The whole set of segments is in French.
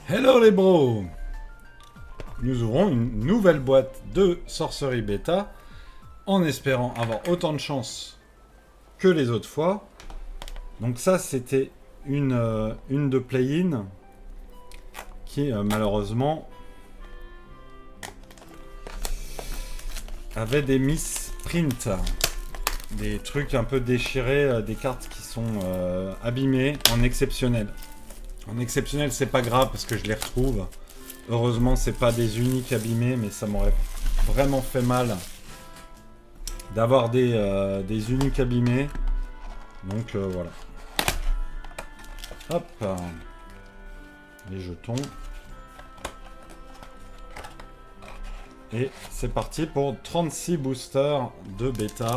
Hello les bros. Nous ouvrons une nouvelle boîte de sorcerie bêta en espérant avoir autant de chance que les autres fois. Donc ça c'était une de play-in qui malheureusement avait des misprint, des trucs un peu déchirés, des cartes qui sont abîmées en exceptionnel. En exceptionnel c'est pas grave parce que je les retrouve. Heureusement, c'est pas des uniques abîmés, mais ça m'aurait vraiment fait mal d'avoir des uniques abîmés. Donc voilà. Hop. Les jetons. Et c'est parti pour 36 boosters de bêta.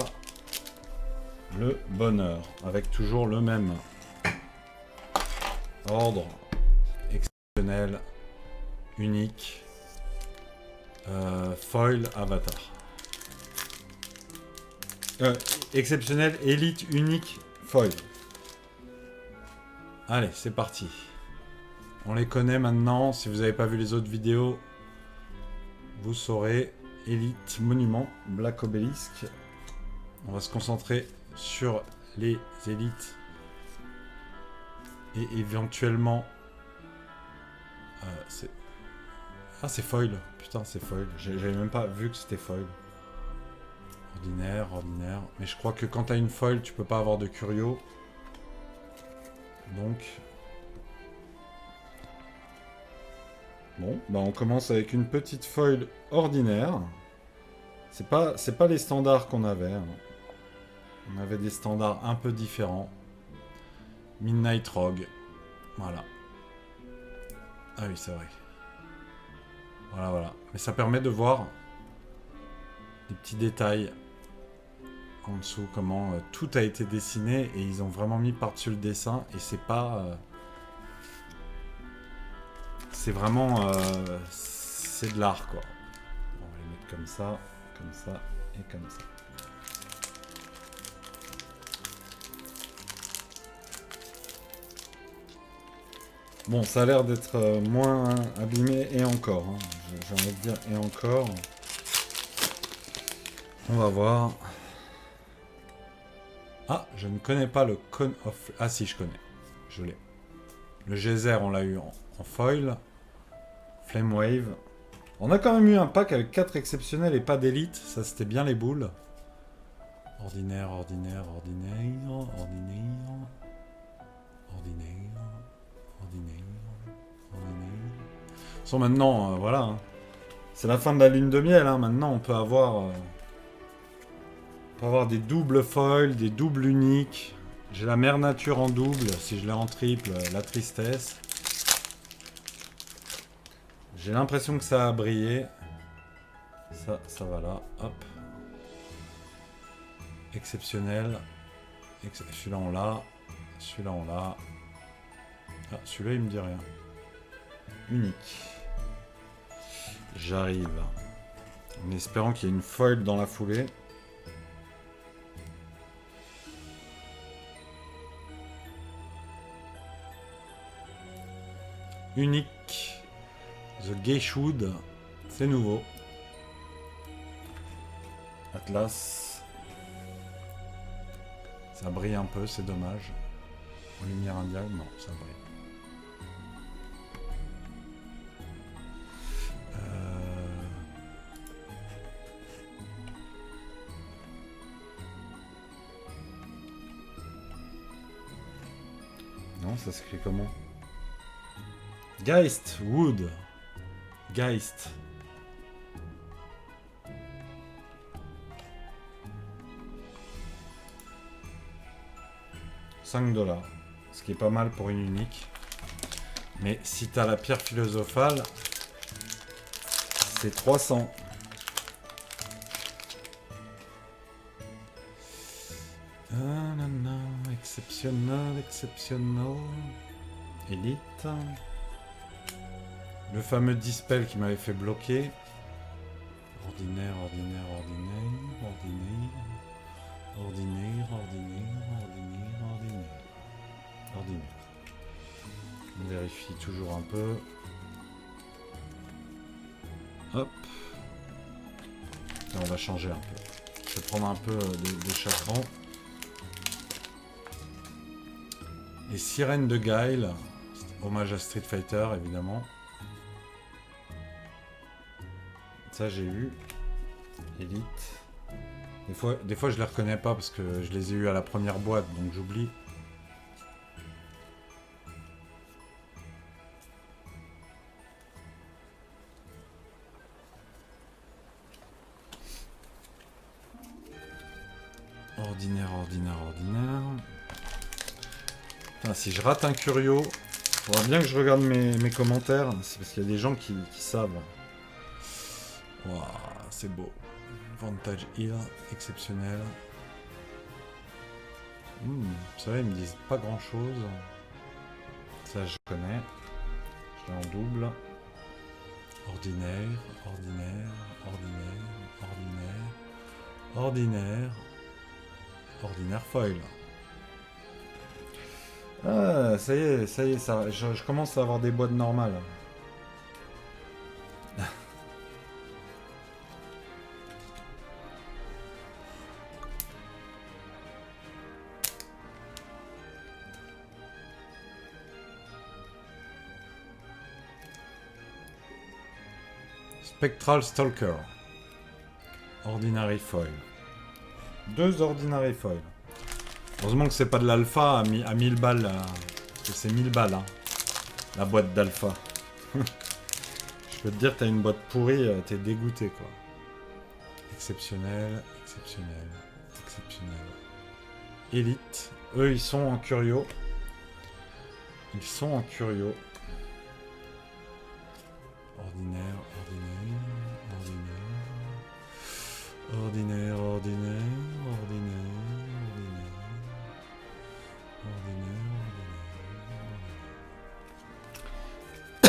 Le bonheur. Avec toujours le même ordre. Exceptionnel. Unique. Foil avatar. Exceptionnel, élite, unique, foil. Allez, c'est parti. On les connaît maintenant. Si vous n'avez pas vu les autres vidéos, vous saurez. Élite, monument, Black Obelisk. On va se concentrer sur les élites. Et éventuellement... c'est... Ah, c'est foil. Putain, c'est foil. J'avais même pas vu que c'était foil. Ordinaire, ordinaire. Mais je crois que quand t'as une foil, tu peux pas avoir de curio. Donc... Bon, bah on commence avec une petite foil ordinaire. C'est pas les standards qu'on avait. Hein. On avait des standards un peu différents. Midnight Rogue. Voilà. Ah oui, c'est vrai. Voilà, voilà. Mais ça permet de voir des petits détails en dessous, comment tout a été dessiné et ils ont vraiment mis par-dessus le dessin et c'est pas... c'est vraiment... c'est de l'art, quoi. On va les mettre comme ça et comme ça. Bon, ça a l'air d'être moins abîmé et encore. Hein. J'ai envie de dire et encore. On va voir. Ah, je ne connais pas le Cone of... Ah si, je connais. Je l'ai. Le geyser, on l'a eu en foil. Flame Wave. On a quand même eu un pack avec 4 exceptionnels et pas d'élite. Ça, c'était bien les boules. Ordinaire, ordinaire, ordinaire, ordinaire, ordinaire, ordinaire, ordinaire. Sont maintenant, voilà. Hein. C'est la fin de la lune de miel. Hein. Maintenant, on peut avoir des doubles foils, des doubles uniques. J'ai la mère nature en double. Si je l'ai en triple, la tristesse. J'ai l'impression que ça a brillé. Ça va là. Hop. Exceptionnel. Celui-là, on l'a. Celui-là, on l'a. Ah, celui-là, il me dit rien. Unique. J'arrive. En espérant qu'il y ait une foil dans la foulée. Unique. The Geishwood. C'est nouveau. Atlas. Ça brille un peu, c'est dommage. En lumière indienne, non, ça brille. Non, ça s'écrit comment? Geist Wood. Geist. $5. Ce qui est pas mal pour une unique. Mais si t'as la pierre philosophale, c'est 300. Exceptionnel, exceptionnel. Élite. Le fameux dispel qui m'avait fait bloquer. Ordinaire, ordinaire, ordinaire, ordinaire. Ordinaire, ordinaire, ordinaire, ordinaire. Ordinaire. On vérifie toujours un peu. Hop. Et on va changer un peu. Je vais prendre un peu de chaque rang. Les sirènes de Guile. Hommage à Street Fighter, évidemment. Ça, j'ai eu. Elite. Des fois, je les reconnais pas parce que je les ai eu à la première boîte, donc j'oublie. Ordinaire, ordinaire, ordinaire. Putain, si je rate un curio, faudra bien que je regarde mes commentaires. C'est parce qu'il y a des gens qui savent. Waouh, c'est beau. Vantage heal, exceptionnel. Ça va, ils me disent pas grand chose. Ça, je connais. Je l'ai en double. Ordinaire, ordinaire, ordinaire, ordinaire, ordinaire, ordinaire foil. Ah, ça y est, ça, je commence à avoir des boîtes normales. Spectral Stalker. Ordinary Foil. 2 Ordinary Foil. Heureusement que c'est pas de l'alpha à 1000 balles. Parce que c'est 1000 balles, hein, la boîte d'alpha. Je peux te dire, t'as une boîte pourrie, t'es dégoûté, quoi. Exceptionnel, exceptionnel, exceptionnel. Élite. Eux, ils sont en curio. Ils sont en curio. Ordinaire, ordinaire, ordinaire. Ordinaire, ordinaire, ordinaire, ordinaire,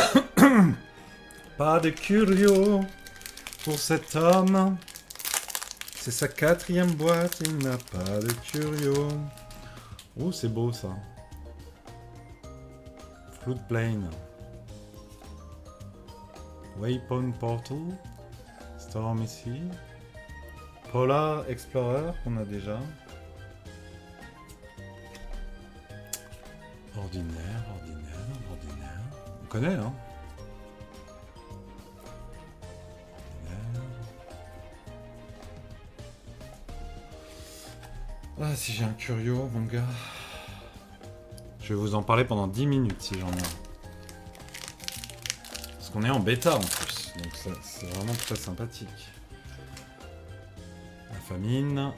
ordinaire. Pas de curio pour cet homme. C'est sa 4e boîte, il n'a pas de curio. Oh, c'est beau ça. Floodplane. Waypoint Portal. Storm ici. Polar Explorer qu'on a déjà. Ordinaire, ordinaire, ordinaire. On connaît, hein? Ah, si j'ai un curio, mon gars. Je vais vous en parler pendant 10 minutes si j'en ai un. Parce qu'on est en bêta en plus. Donc c'est vraiment très sympathique. La famine.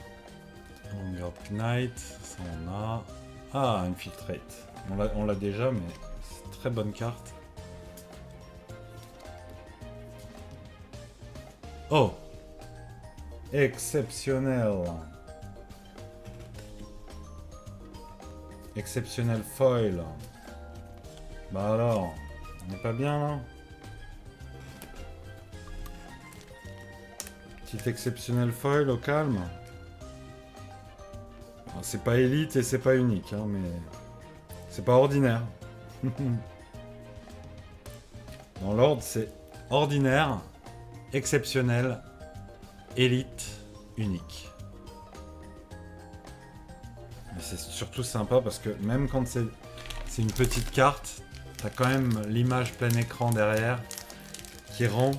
Vanguard Knight. Ça on a. Ah, Infiltrate. On l'a déjà, mais c'est une très bonne carte. Oh! Exceptionnel! Exceptionnel foil. Bah alors, on n'est pas bien là? Petit exceptionnel foil au calme. C'est pas élite et c'est pas unique, hein, mais c'est pas ordinaire. Dans l'ordre, c'est ordinaire, exceptionnel, élite, unique. Mais c'est surtout sympa parce que même quand c'est une petite carte, t'as quand même l'image plein écran derrière qui rend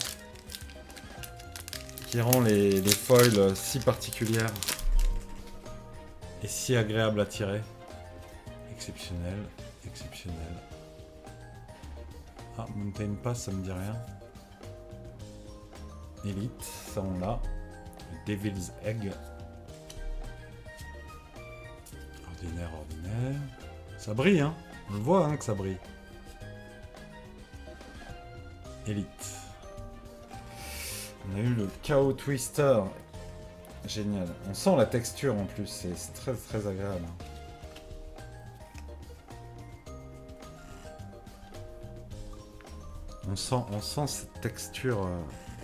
les foils si particulières et si agréables à tirer. Exceptionnel, exceptionnel. Ah, Mountain Pass, ça me dit rien. Elite, ça on l'a. Devil's Egg. Ordinaire, ordinaire. Ça brille, hein. On le voit, hein, que ça brille. Elite. On a eu le Chaos Twister. Génial. On sent la texture en plus. C'est très très agréable. On sent cette texture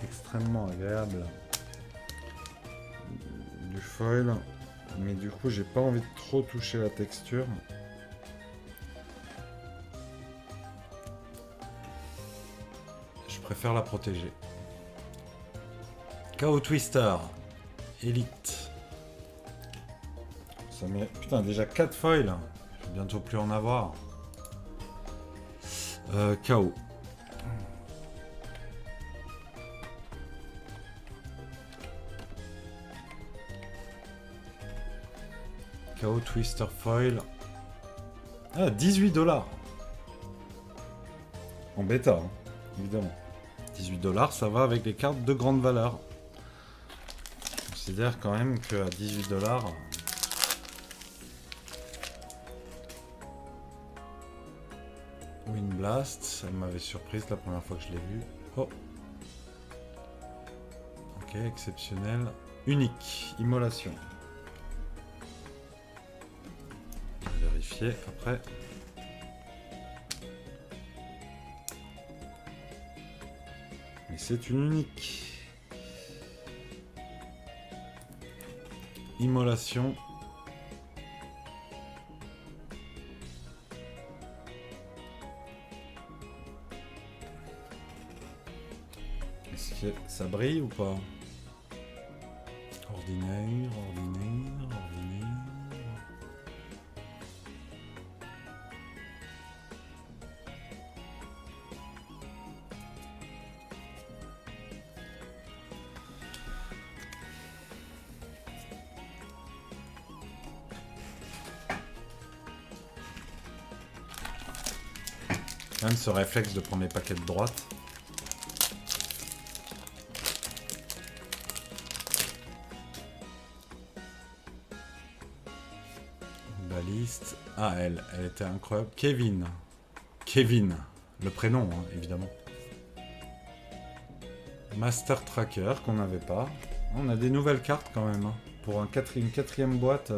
extrêmement agréable du foil. Mais du coup, j'ai pas envie de trop toucher la texture. Je préfère la protéger. KO Twister. Elite. Ça met... Putain, déjà 4 foils. Je vais bientôt plus en avoir. KO. KO Twister Foil. Ah, 18 $. En bêta, hein, évidemment. 18 $, ça va avec les cartes de grande valeur. Je considère quand même qu'à 18 $... Wind Blast, elle m'avait surprise la première fois que je l'ai vu. Oh. Ok, exceptionnel. Unique, immolation. Je vais vérifier après. Mais c'est une unique. Immolation. Est-ce que ça brille ou pas? Ordinaire, ordinaire, ordinaire. Même ce réflexe de prendre les paquets de droite. Baliste. Ah, elle était incroyable. Kevin. Kevin. Le prénom, hein, évidemment. Master Tracker, qu'on n'avait pas. On a des nouvelles cartes quand même. Hein. Pour une quatrième boîte.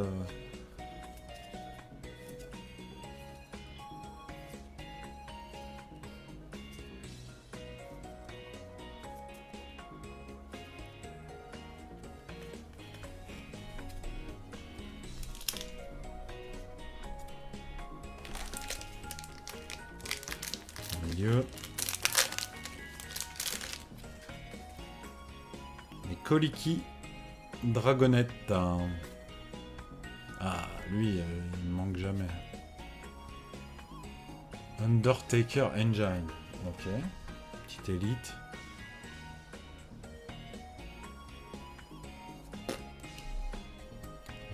Milieu. Et Koliki Dragonette. Ah, lui, il me manque jamais. Undertaker Engine. Ok. Petite élite.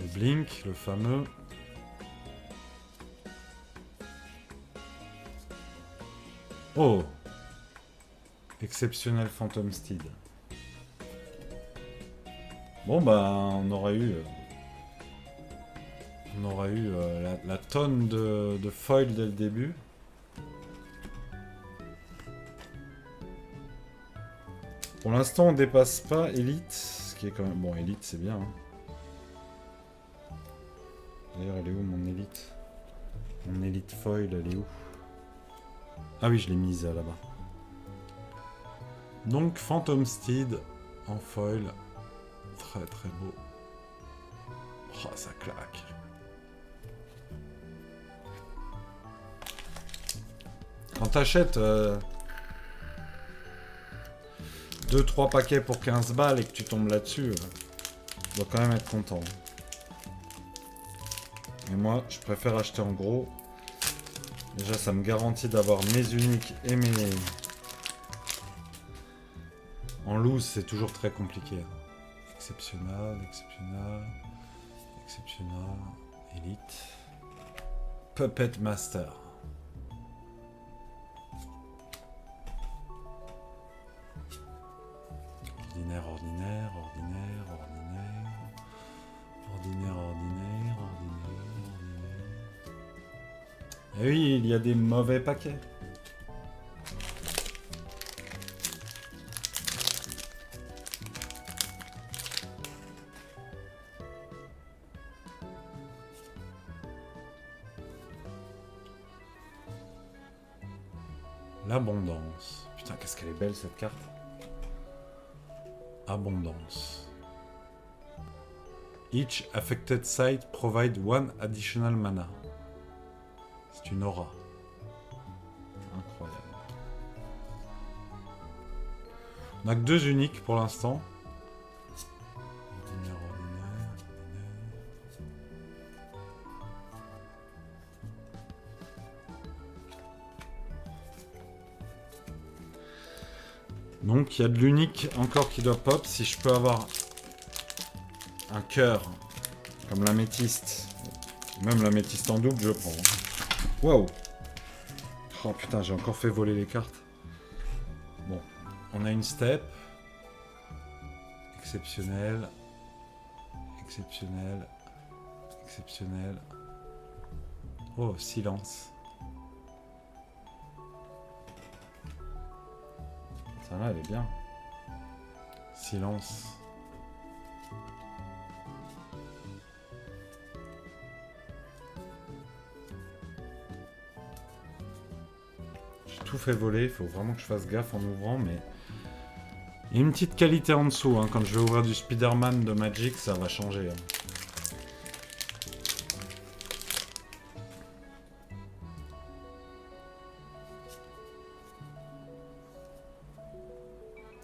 Le Blink, le fameux. Oh! Exceptionnel Phantom Steed. Bon bah on aurait eu la tonne de foil dès le début. Pour l'instant on dépasse pas Elite, ce qui est quand même... Bon, Elite c'est bien. Hein. D'ailleurs elle est où mon Elite? Mon Elite foil elle est où? Ah oui, je l'ai mise là-bas. Donc Phantom Steed en foil. Très très beau. Oh, ça claque. Quand t'achètes 2-3 paquets pour 15 balles et que tu tombes là-dessus, tu dois quand même être content. Et moi, je préfère acheter en gros. Déjà, ça me garantit d'avoir mes uniques et mes... En loose, c'est toujours très compliqué. Exceptionnel, exceptionnel, exceptionnel, élite. Puppet Master. Ordinaire, ordinaire, ordinaire, ordinaire. Ordinaire, ordinaire, ordinaire, ordinaire. Et oui, il y a des mauvais paquets. L'abondance. Putain, qu'est-ce qu'elle est belle cette carte. Abondance. Each affected site provide one additional mana. C'est une aura. Incroyable. On n'a que 2 uniques pour l'instant. Donc il y a de l'unique encore qui doit pop. Si je peux avoir un cœur comme l'améthyste, même l'améthyste en double, je prends. Waouh! Oh putain, j'ai encore fait voler les cartes. Bon, on a une step. Exceptionnel. Exceptionnel. Exceptionnel. Oh, silence. Ça là, elle est bien. Silence. J'ai tout fait voler, il faut vraiment que je fasse gaffe en ouvrant, mais... Il y a une petite qualité en dessous, hein. Quand je vais ouvrir du Spider-Man de Magic, ça va changer. Hein.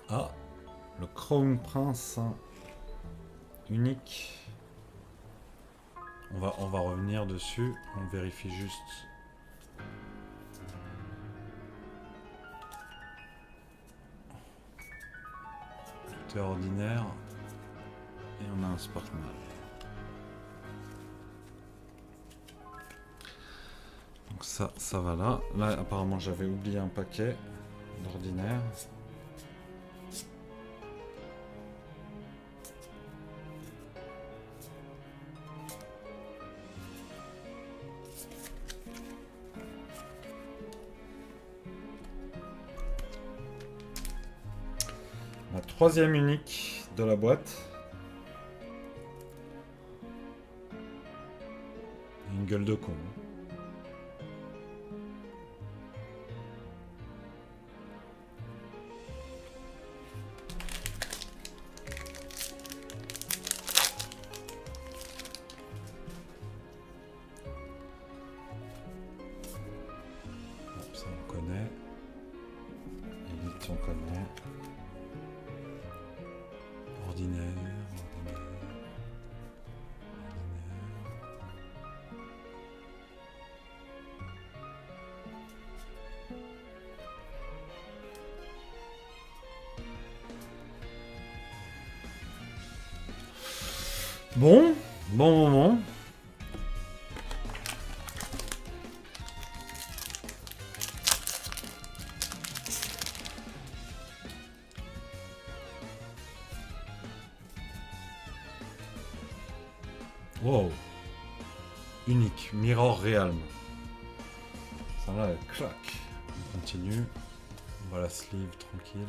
Ah, le Crown Prince hein. Unique. On va revenir dessus, on vérifie juste. Tout est ordinaire. Et on a un Sparkman. Donc ça va là. Là, apparemment, j'avais oublié un paquet d'ordinaire. La troisième unique de la boîte. Une gueule de con. Bon, ça on connaît. Elite on connaît. Ordinaire, ordinaire. Bon moment. Wow. Unique, Mirror Realm. Ça là, elle claque. On continue. On va la sleeve tranquille.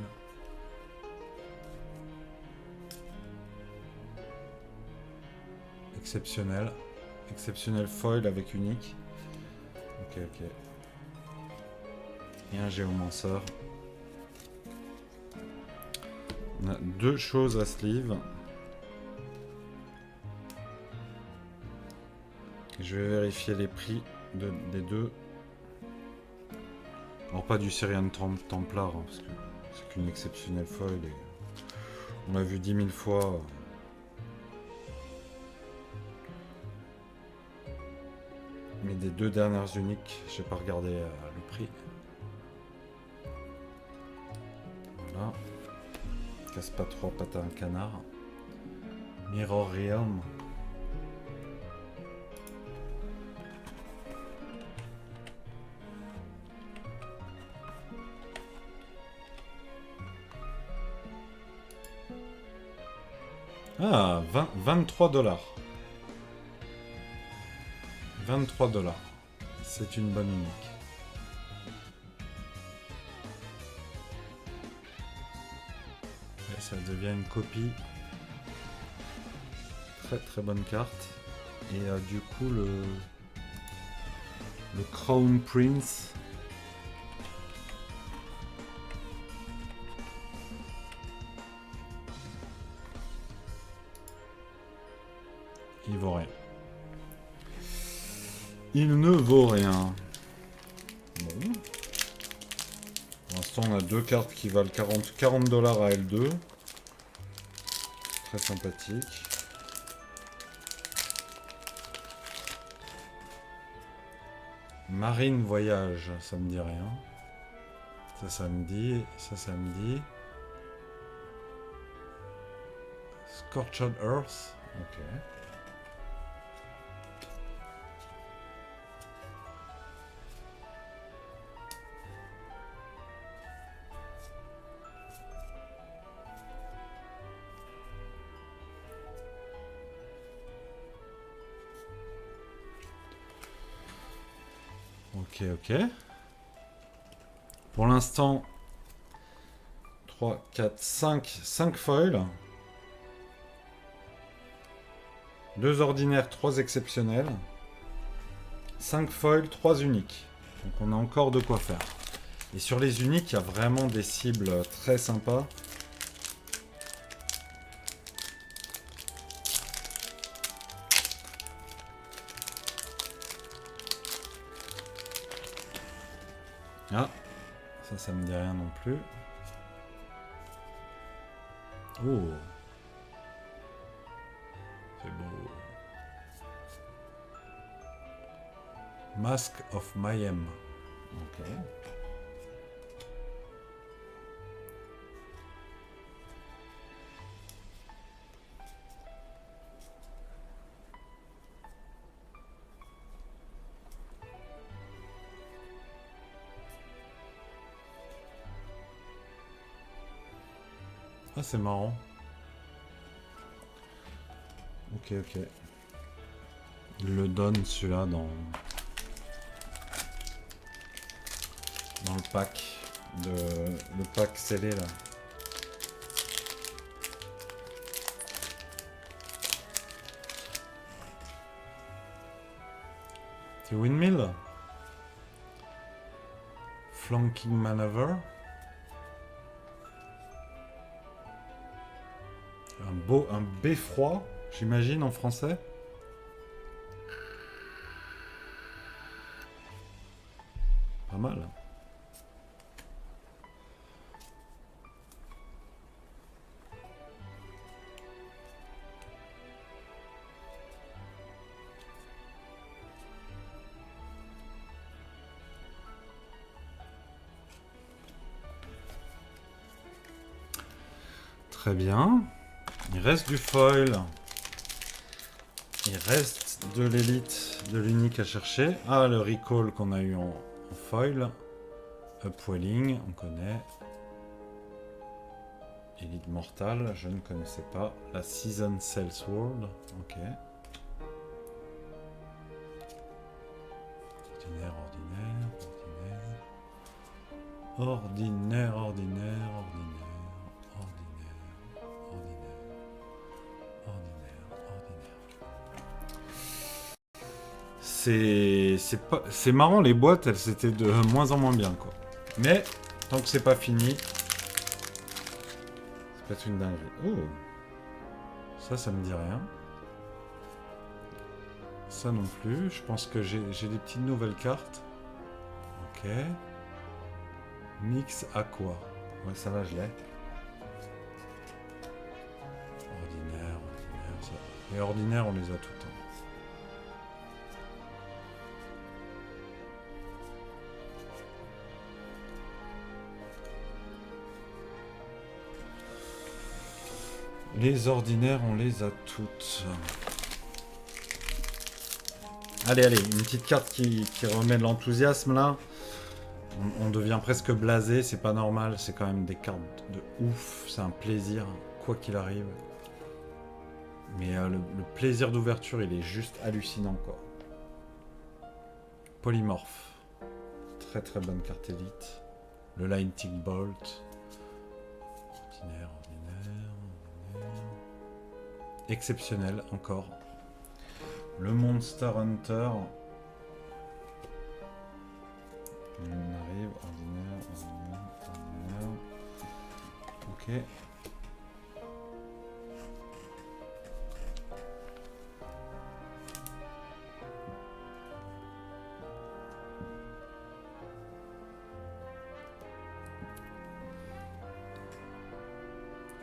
Exceptionnel. Exceptionnel foil avec unique. Ok, ok. Et un géomanceur. On a deux choses à sleeve. Je vais vérifier les prix des deux. Alors pas du Syrian Templar, hein, parce que c'est qu'une exceptionnelle foil. Et on l'a vu 10 000 fois. Mais des deux dernières uniques, j'ai pas regardé le prix. Voilà. Casse pas trois pattes à un canard. Mirror Realm. Ah, 23 $. 23 $. C'est une bonne unique. Et ça devient une copie. Très très bonne carte. Et du coup le Crown Prince. Il vaut rien. Il ne vaut rien. Bon. Pour l'instant, on a deux cartes qui valent 40 $ à L2. Très sympathique. Marine Voyage, ça me dit rien. Ça me dit. Ça me dit. Scorched Earth. Ok. Ok, ok. Pour l'instant, 3, 4, 5 foils. 2 ordinaires, 3 exceptionnels. 5 foils, 3 uniques. Donc on a encore de quoi faire. Et sur les uniques, il y a vraiment des cibles très sympas. Ah, ça me dit rien non plus. Oh, c'est beau. Mask of Mayhem. Ok. Ah, c'est marrant. Ok, ok. Il le donne celui-là dans le pack le pack scellé là. C'est Windmill. Flanking Maneuver. Un beffroi, j'imagine en français. Pas mal. Très bien. Il reste du foil. Il reste de l'élite, de l'unique à chercher. Ah, le recall qu'on a eu en foil. Upwelling, on connaît. Élite mortale, je ne connaissais pas. La Season Sales World, ok. Ordinaire, ordinaire, ordinaire. Ordinaire, ordinaire, ordinaire, ordinaire, ordinaire, ordinaire. C'est marrant, les boîtes, elles étaient de moins en moins bien, quoi. Mais, tant que c'est pas fini, c'est peut-être une dinguerie. Oh, ça me dit rien. Ça non plus. Je pense que j'ai des petites nouvelles cartes. Ok. Mix Aqua. Ouais, ça là, je l'ai. Ordinaire, ordinaire. Ça. Les ordinaires, on les a tout le temps. Les ordinaires, on les a toutes. Allez, allez, une petite carte qui remet de l'enthousiasme là. On devient presque blasé, c'est pas normal, c'est quand même des cartes de ouf, c'est un plaisir, quoi qu'il arrive. Mais le plaisir d'ouverture, il est juste hallucinant, quoi. Polymorph. Très très bonne carte élite. Le Lightning Bolt. Ordinaire, ordinaire, ordinaire. Exceptionnel, encore. Le Monster Hunter. On arrive, ordinaire, ordinaire, ordinaire. Ok.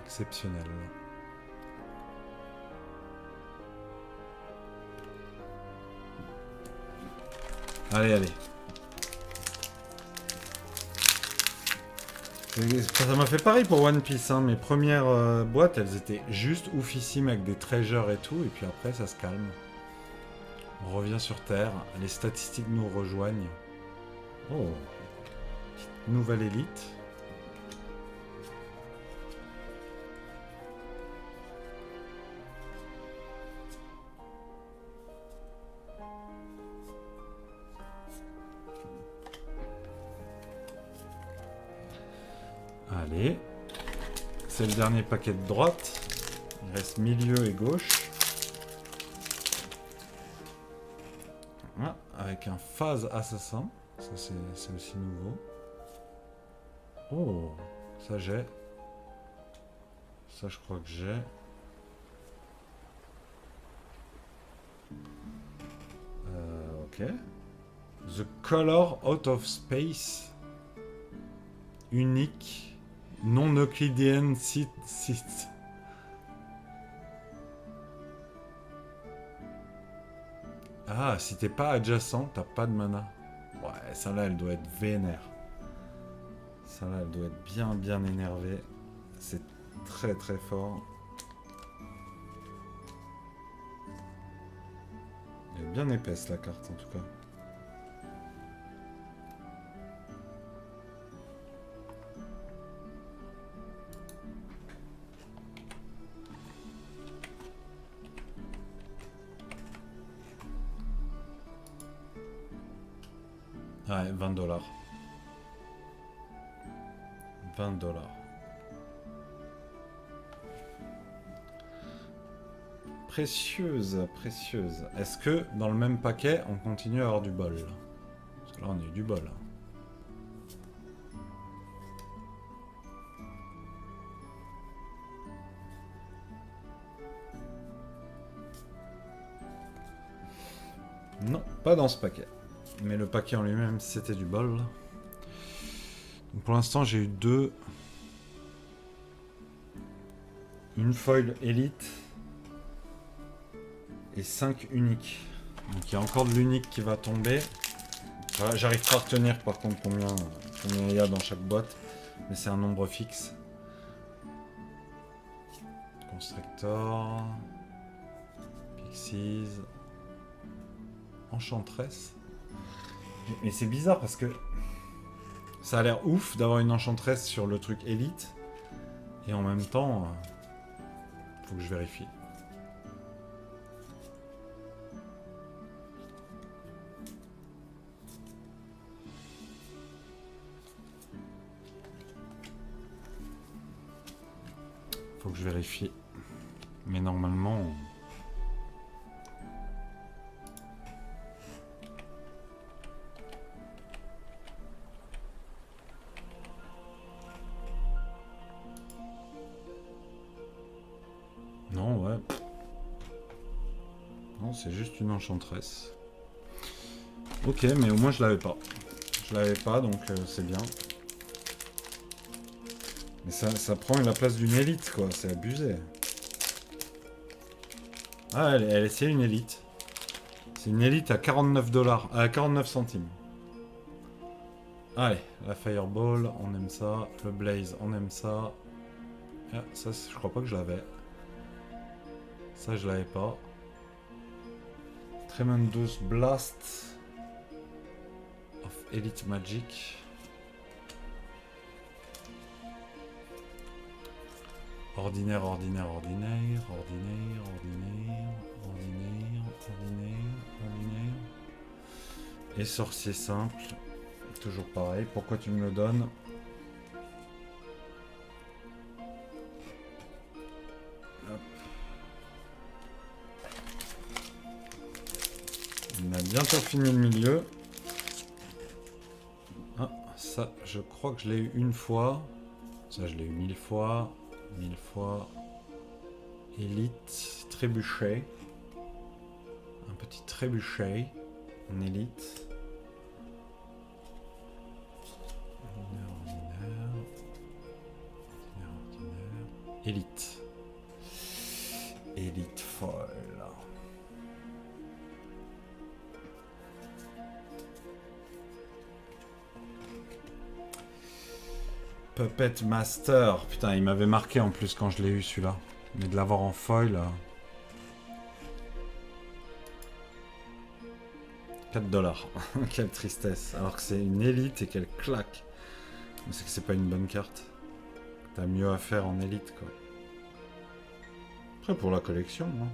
Exceptionnel. Allez, allez. Ça m'a fait pareil pour One Piece, hein. Mes premières boîtes, elles étaient juste oufissimes avec des treasures et tout, et puis après ça se calme. On revient sur Terre, les statistiques nous rejoignent. Oh, nouvelle élite. Allez, c'est le dernier paquet de droite. Il reste milieu et gauche. Ah, avec un phase assassin. Ça c'est aussi nouveau. Oh, ça j'ai. Ça je crois que j'ai. Ok. The Color Out of Space. Unique. Non-Euclidean site. Ah, si t'es pas adjacent, t'as pas de mana. Ouais, ça là, elle doit être vénère. Ça là, elle doit être bien énervée. C'est très fort. Elle est bien épaisse la carte en tout cas. Ouais, 20$. 20$. Précieuse. Est-ce que dans le même paquet, on continue à avoir du bol là? Parce que là, on a eu du bol. Non, pas dans ce paquet. Mais le paquet en lui-même, c'était du bol. Donc pour l'instant, j'ai eu 2. Une foil élite. Et 5 uniques. Donc il y a encore de l'unique qui va tomber. J'arrive pas à retenir par contre combien il y a dans chaque boîte. Mais c'est un nombre fixe. Constrictor. Pixies. Enchantress. Mais c'est bizarre parce que ça a l'air ouf d'avoir une enchantress sur le truc élite. Et en même temps, faut que je vérifie. Faut que je vérifie. Mais normalement... Non, ouais. Non, c'est juste une enchantress. Ok, mais au moins je l'avais pas. Je l'avais pas, donc c'est bien. Mais ça prend la place d'une élite, quoi. C'est abusé. Ah, c'est une élite. C'est une élite à 49$. À 49 centimes. Allez, la Fireball, on aime ça. Le Blaze, on aime ça. Ah, ça, je crois pas que je l'avais. Ça, je l'avais pas. Tremendous Blast of Elite Magic. Ordinaire. Et sorcier simple. Toujours pareil. Pourquoi tu me le donnes? Hop. On a bientôt fini le milieu. Ah, ça, je crois que je l'ai eu une fois. Ça, je l'ai eu 1000 fois. 1000 fois. Élite. Trébuchet. Un petit trébuchet. En élite. Ordinaire. Élite. Élite folle. Puppet Master. Putain, il m'avait marqué en plus quand je l'ai eu celui-là. Mais de l'avoir en foil... 4$. Quelle tristesse. Alors que c'est une élite et qu'elle claque. Mais c'est que c'est pas une bonne carte. T'as mieux à faire en élite, quoi. Après, pour la collection, hein.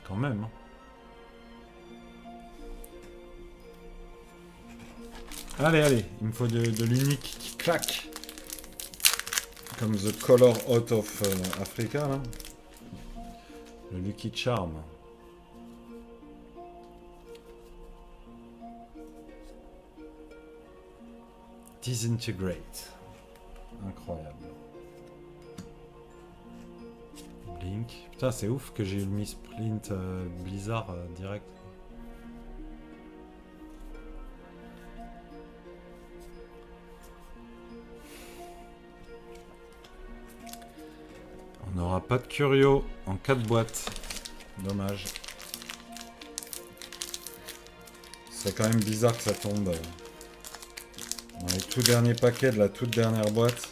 Quand même, hein. Allez, allez, il me faut de l'unique qui claque. Comme The Color Out of Africa, là. Le Lucky Charm. Disintegrate. Incroyable. Blink. Putain, c'est ouf que j'ai eu le misprint Blizzard direct. On n'aura pas de Curio en 4 boîtes. Dommage. C'est quand même bizarre que ça tombe dans les tout derniers paquets de la toute dernière boîte.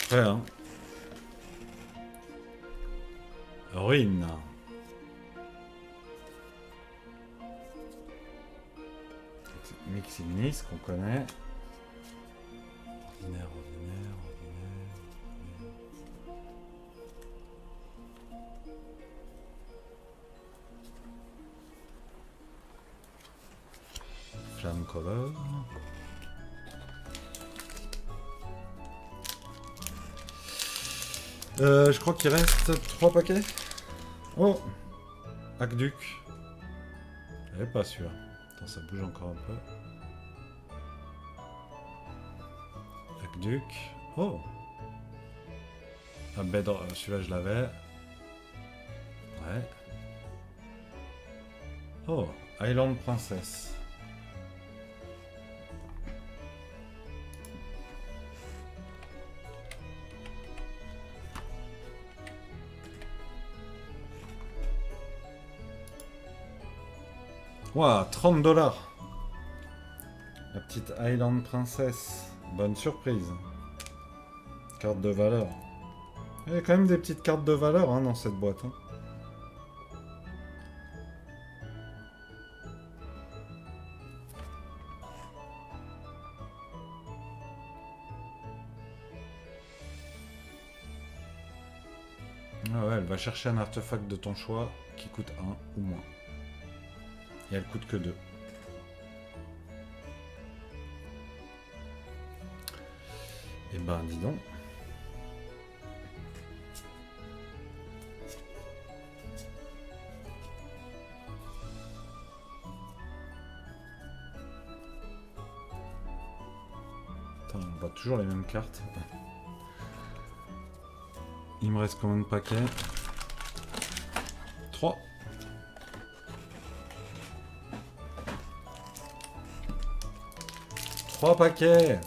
Après, hein. Ruine. Mixignis qu'on connaît. Ordinaire, ordinaire, ordinaire. Flamme color. Je crois qu'il reste 3 paquets. Oh, Aqueduc. Elle est pas sûre. Attends, ça bouge encore un peu. Aqueduc. Oh. Ah, Bedrock. Celui-là, je l'avais. Ouais. Oh, Island Princess. Ouah, 30$. La petite Island Princess. Bonne surprise. Carte de valeur. Il y a quand même des petites cartes de valeur hein, dans cette boîte. Hein. Ah ouais, elle va chercher un artefact de ton choix qui coûte 1 ou moins. Et elle coûte que 2. Et ben dis donc. Attends, on voit toujours les mêmes cartes. Il me reste combien de paquets? 3. 3 paquets.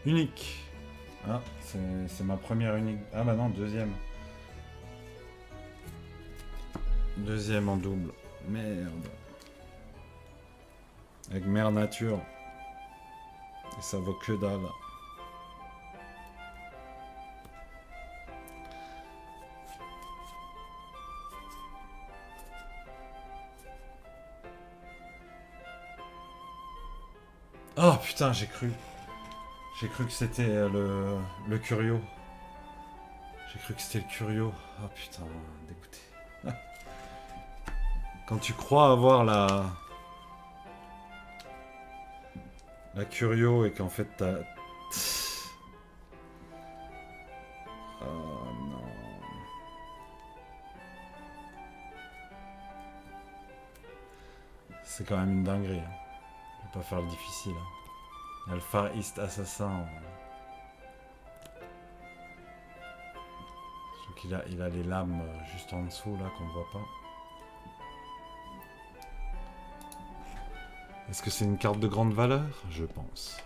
Unique. Ah, c'est ma première unique. Ah bah non, deuxième. Deuxième en double. Merde. Avec Mère Nature. Et ça vaut que dalle. Oh putain, j'ai cru. J'ai cru que c'était le Curio. J'ai cru que c'était le Curio. Oh putain, dégoûté. Quand tu crois avoir la Curio et qu'en fait t'as... Oh non. C'est quand même une dinguerie. Hein. Je vais pas faire le difficile. Hein. Il y a le Far East Assassin. Je trouve qu'il a les lames juste en dessous là qu'on ne voit pas. Est-ce que c'est une carte de grande valeur? Je pense.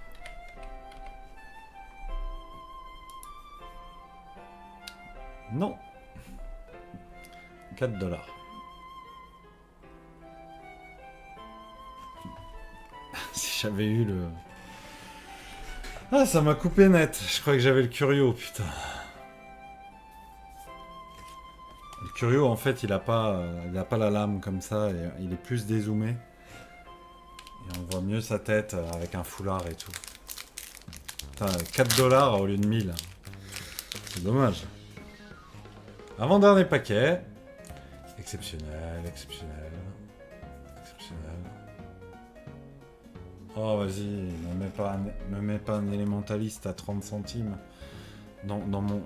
Non. 4 $. Si j'avais eu le... Ah, ça m'a coupé net. Je croyais que j'avais le Curio, putain. Le Curio, en fait, il a pas la lame comme ça. Et il est plus dézoomé. Et on voit mieux sa tête avec un foulard et tout. Putain, 4 $ au lieu de 1000. C'est dommage. Avant-dernier paquet. Exceptionnel, exceptionnel. Exceptionnel. Oh, vas-y, me mets pas un élémentaliste à 30 centimes dans mon...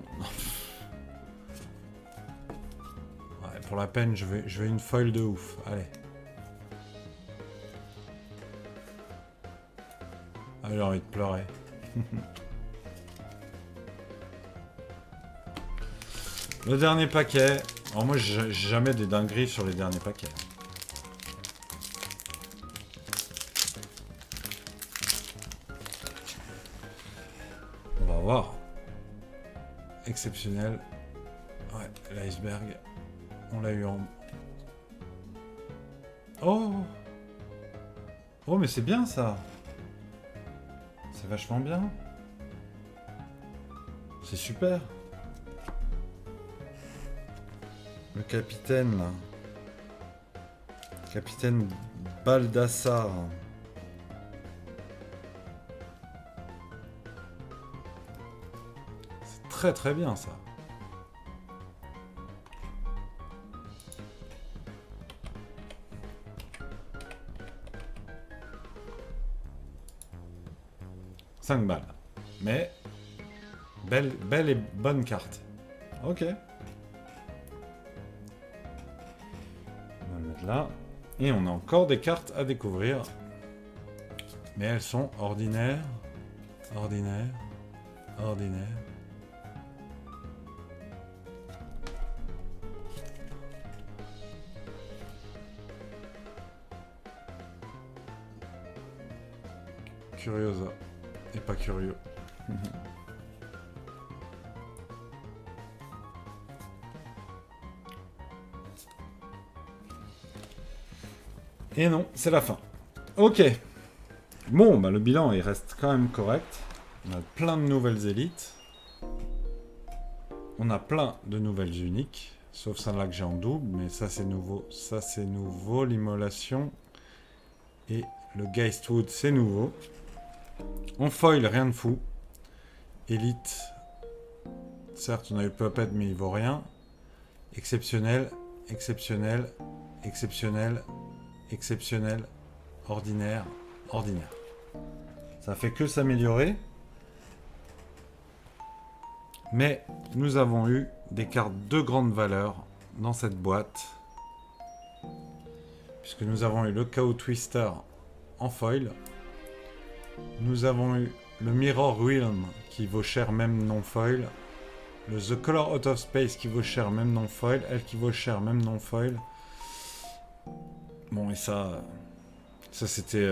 Ouais, pour la peine, je veux une foil de ouf. Allez. Ah, j'ai envie de pleurer. Le dernier paquet. Alors moi, j'ai jamais des dingueries sur les derniers paquets. On va voir. Exceptionnel. Ouais, l'iceberg. On l'a eu en... Oh! Oh, mais c'est bien ça! C'est vachement bien. C'est super. Le capitaine, là. Capitaine Baldassar. C'est très très bien ça. « 5 balles. Mais, belle et bonne carte. Ok. On va le mettre là. Et on a encore des cartes à découvrir. Mais elles sont ordinaires. Ordinaires. Ordinaires. Curiosa. Et pas curieux. Et non, c'est la fin. Ok. Bon, bah le bilan, il reste quand même correct. On a plein de nouvelles élites. On a plein de nouvelles uniques. Sauf celle-là que j'ai en double, mais ça c'est nouveau. Ça c'est nouveau, l'immolation. Et le Geistwood, c'est nouveau. En foil, rien de fou. Élite. Certes, on a eu le Puppet, mais il vaut rien. Exceptionnel, exceptionnel, exceptionnel, exceptionnel, ordinaire, ordinaire. Ça fait que s'améliorer. Mais nous avons eu des cartes de grande valeur dans cette boîte. Puisque nous avons eu le Chaos Twister en foil. Nous avons eu le Mirror Realm qui vaut cher même non foil. Le The Color Out of Space qui vaut cher même non foil. Elle qui vaut cher même non foil. Bon, et ça c'était...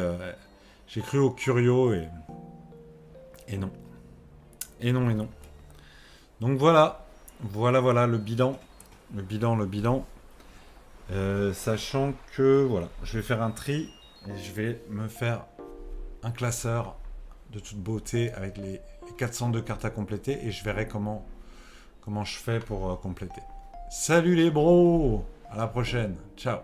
j'ai cru au Curio et non. Et non, et non. Donc voilà. Voilà le bilan. Le bilan. Sachant que, voilà, je vais faire un tri et je vais me faire un classeur de toute beauté avec les 402 cartes à compléter et je verrai comment je fais pour compléter. Salut les bros, à la prochaine, ciao.